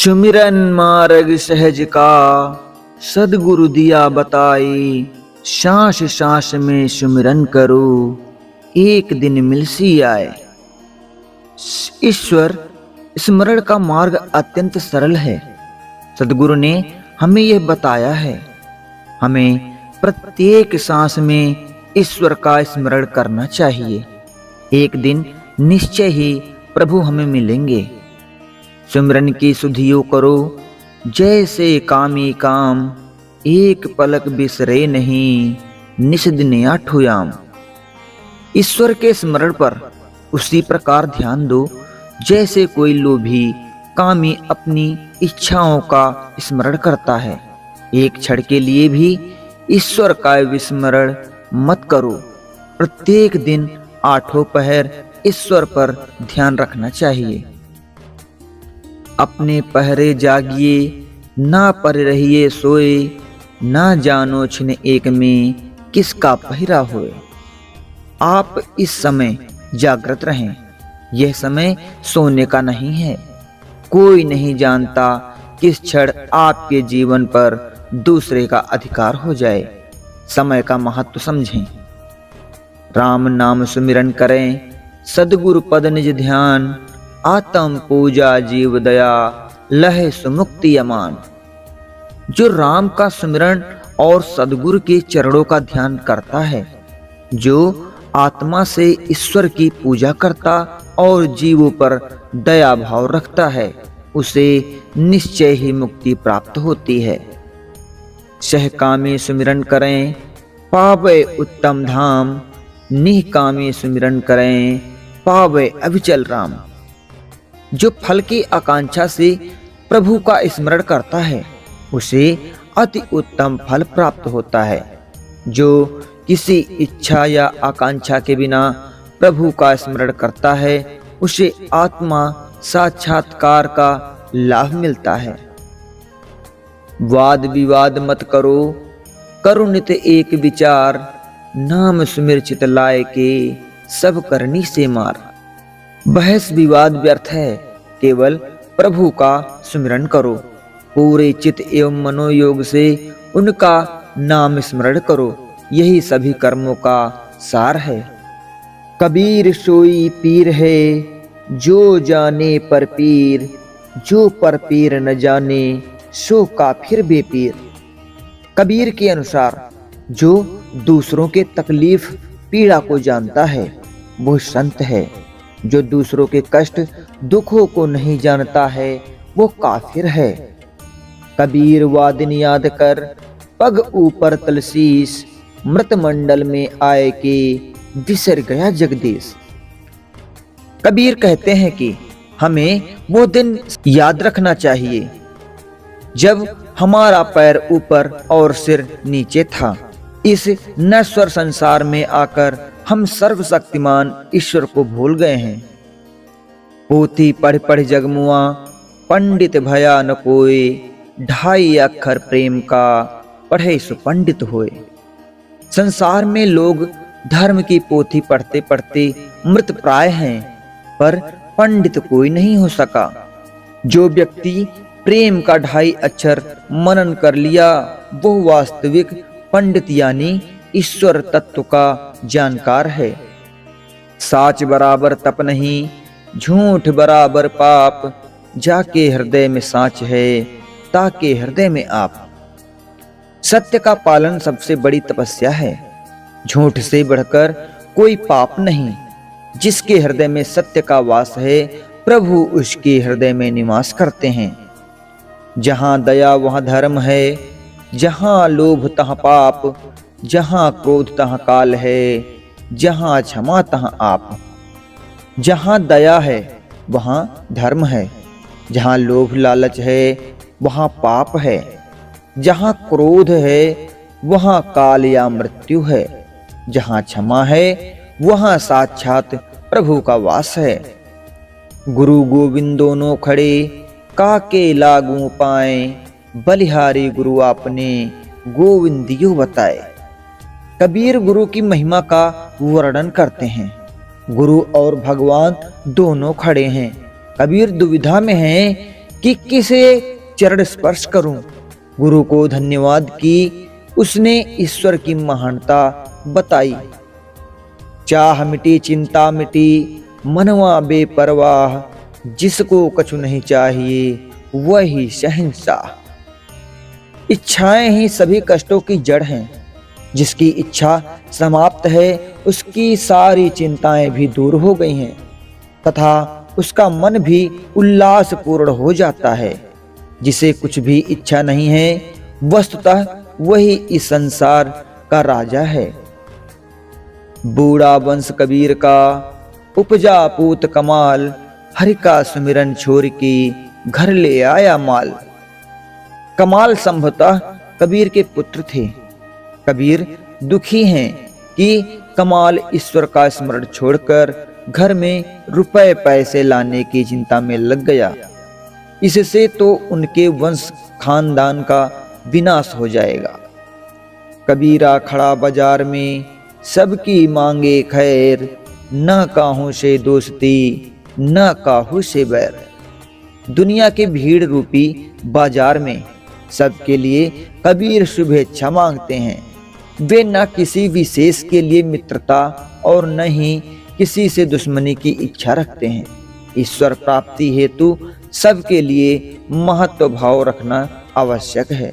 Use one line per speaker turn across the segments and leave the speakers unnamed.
सुमिरन मार्ग सहज का सदगुरु दिया बताई। सांस सांस में सुमिरन करो, एक दिन मिलसी आए। ईश्वर स्मरण का मार्ग अत्यंत सरल है। सदगुरु ने हमें यह बताया है। हमें प्रत्येक सांस में ईश्वर का स्मरण करना चाहिए। एक दिन निश्चय ही प्रभु हमें मिलेंगे। सुमिरन की सुधियो करो, जैसे कामी काम। एक पलक बिसरे नहीं, निस दिन आठो याम। ईश्वर के स्मरण पर उसी प्रकार ध्यान दो जैसे कोई लोभी कामी अपनी इच्छाओं का स्मरण करता है। एक क्षण के लिए भी ईश्वर का विस्मरण मत करो। प्रत्येक दिन आठों पहर ईश्वर पर ध्यान रखना चाहिए। अपने पहरे जागिए, ना पर रहिए सोए। ना जानो छिन एक में किसका पहिरा होए। आप इस समय जागृत रहें। यह समय सोने का नहीं है। कोई नहीं जानता किस क्षण आपके जीवन पर दूसरे का अधिकार हो जाए। समय का महत्व समझें। राम नाम सुमिरन करें, सदगुरु पद निज ध्यान। आत्म पूजा जीव दया, लहे सुमुक्ति अमान। जो राम का सुमिरन और सदगुरु के चरणों का ध्यान करता है, जो आत्मा से ईश्वर की पूजा करता और जीवों पर दया भाव रखता है, उसे निश्चय ही मुक्ति प्राप्त होती है। सहकामी सुमिरन करें, पावे उत्तम धाम। निःकामी सुमिरन करें, पावे अविचल राम। जो फल की आकांक्षा से प्रभु का स्मरण करता है, उसे अति उत्तम फल प्राप्त होता है। जो किसी इच्छा या आकांक्षा के बिना प्रभु का स्मरण करता है, उसे आत्मा साक्षात्कार का लाभ मिलता है। वाद विवाद मत करो, करो नित एक विचार। नाम सुमिर चित लाए के, सब करनी से मार। बहस विवाद व्यर्थ है, केवल प्रभु का सुमिरन करो। पूरे चित एवं मनोयोग से उनका नाम स्मरण करो। यही सभी कर्मों का सार है। कबीर सोई पीर है, जो जाने पर पीर। जो पर पीर न जाने, सो काफिर बेपीर। कबीर के अनुसार जो दूसरों के तकलीफ पीड़ा को जानता है, वो संत है। जो दूसरों के कष्ट दुखों को नहीं जानता है, वो काफिर है। कबीर वादिन याद कर, पग ऊपर तलसीस। मृत मंडल में आए के, बिसर गया जगदीश। कबीर कहते हैं कि हमें वो दिन याद रखना चाहिए जब हमारा पैर ऊपर और सिर नीचे था। इस नश्वर संसार में आकर हम सर्वशक्तिमान ईश्वर को भूल गए हैं। पोथी पढ़ पढ़ जगमुआ, पंडित भया न कोई। 2.5 अक्षर प्रेम का, पढ़े सो पंडित होए। संसार में लोग धर्म की पोथी पढ़ते पढ़ते मृत प्राय हैं, पर पंडित कोई नहीं हो सका। जो व्यक्ति प्रेम का 2.5 अक्षर मनन कर लिया, वो वास्तविक पंडित यानी ईश्वर तत्व का जानकार है। साच बराबर तप नहीं, झूठ बराबर पाप। जाके हृदय में साच है, ताके हृदय में आप। सत्य का पालन सबसे बड़ी तपस्या है। झूठ से बढ़कर कोई पाप नहीं। जिसके हृदय में सत्य का वास है, प्रभु उसके हृदय में निवास करते हैं। जहां दया वहां धर्म है, जहां लोभ तहां पाप। जहां क्रोध तहां काल है, जहां क्षमा तहां आप। जहां दया है वहां धर्म है। जहां लोभ लालच है, वहां पाप है। जहां क्रोध है, वहां काल या मृत्यु है। जहां क्षमा है, वहां साक्षात प्रभु का वास है। गुरु गोविंद दोनों खड़े, काके लागू पाए। बलिहारी गुरु आपने, गोविंदियो बताए। कबीर गुरु की महिमा का वर्णन करते हैं। गुरु और भगवान दोनों खड़े हैं। कबीर दुविधा में हैं कि किसे चरण स्पर्श करूं। गुरु को धन्यवाद कि उसने ईश्वर की महानता बताई। चाह मिटी चिंता मिटी मनवा बेपरवाह, जिसको कछु नहीं चाहिए वही शहंशाह। इच्छाएं ही सभी कष्टों की जड़ हैं। जिसकी इच्छा समाप्त है उसकी सारी चिंताएं भी दूर हो गई हैं तथा उसका मन भी उल्लासपूर्ण हो जाता है। जिसे कुछ भी इच्छा नहीं है वस्तुतः वही इस संसार का राजा है। बूढ़ा वंश कबीर का उपजा पूत कमाल, हरि का सुमिरन छोड़ के घर ले आया माल। कमाल संभवतः कबीर के पुत्र थे। कबीर दुखी हैं कि कमाल ईश्वर का स्मरण छोड़कर घर में रुपए पैसे लाने की चिंता में लग गया। इससे तो उनके वंश खानदान का विनाश हो जाएगा। कबीरा खड़ा बाजार में सबकी मांगे खैर, न काहू से दोस्ती न काहू से बैर। दुनिया के भीड़ रूपी बाजार में सबके लिए कबीर शुभेच्छा मांगते हैं। वे न किसी विशेष के लिए मित्रता और न ही किसी से दुश्मनी की इच्छा रखते हैं। ईश्वर प्राप्ति हेतु सबके लिए महत्व भाव रखना आवश्यक है।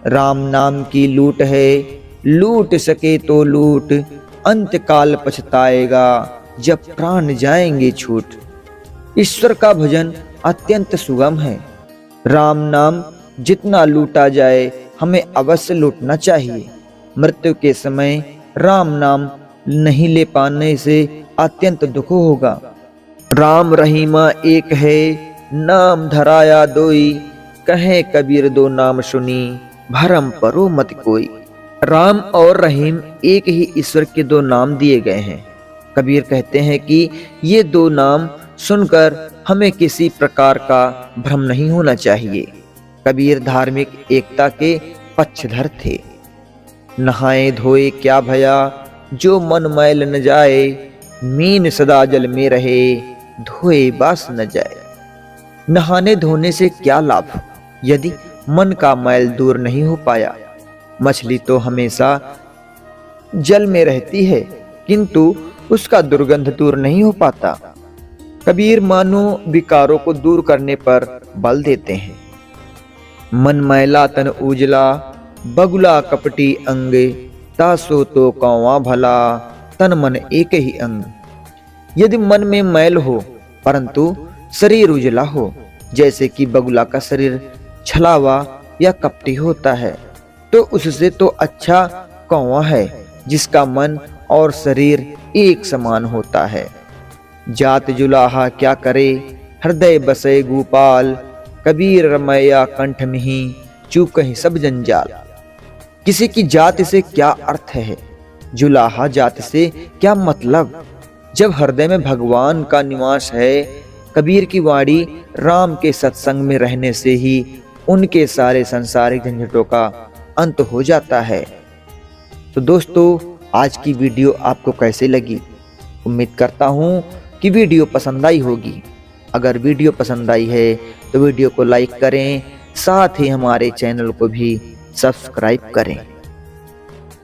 राम नाम की लूट है, लूट सके तो लूट, अंत काल पछताएगा जब प्राण जाएंगे छूट। ईश्वर का भजन अत्यंत सुगम है। राम नाम जितना लूटा जाए हमें अवश्य लूटना चाहिए। मृत्यु के समय राम नाम नहीं ले पाने से अत्यंत दुख होगा। राम रहीमा एक है, नाम धराया दोई, कहे कबीर दो नाम सुनी, भरम परो मत कोई। राम और रहीम एक ही ईश्वर के दो नाम दिए गए हैं। कबीर कहते हैं कि ये दो नाम सुनकर हमें किसी प्रकार का भ्रम नहीं होना चाहिए। कबीर धार्मिक एकता के पक्षधर थे। नहाए धोए क्या भया, जो मन मैल न जाए, मीन सदा जल में रहे, धोए बास न जाए। नहाने धोने से क्या लाभ यदि मन का मैल दूर नहीं हो पाया। मछली तो हमेशा जल में रहती है किंतु उसका दुर्गंध दूर नहीं हो पाता। कबीर मानो विकारों को दूर करने पर बल देते हैं। मन मैला तन उजला, बगुला कपटी अंग, तासो तो कौवा भला, तन मन एक ही अंग। यदि मन में मैल हो परंतु शरीर उजला हो, जैसे कि बगुला का शरीर छलावा या कपटी होता है, तो उससे तो अच्छा कौवा है जिसका मन और शरीर एक समान होता है। जात जुलाहा क्या करे, हृदय बसे गोपाल, कबीर रमैया कंठ मिही, चूकहि सब जंजाल। किसी की जात से क्या अर्थ है, जुलाहा जात से क्या मतलब, जब हृदय में भगवान का निवास है। कबीर की वाणी राम के सत्संग में रहने से ही उनके सारे संसारिक झंझटों का अंत हो जाता है। तो दोस्तों, आज की वीडियो आपको कैसे लगी? उम्मीद करता हूँ कि वीडियो पसंद आई होगी। अगर वीडियो पसंद आई है तो वीडियो को लाइक करें, साथ ही हमारे चैनल को भी सब्सक्राइब करें।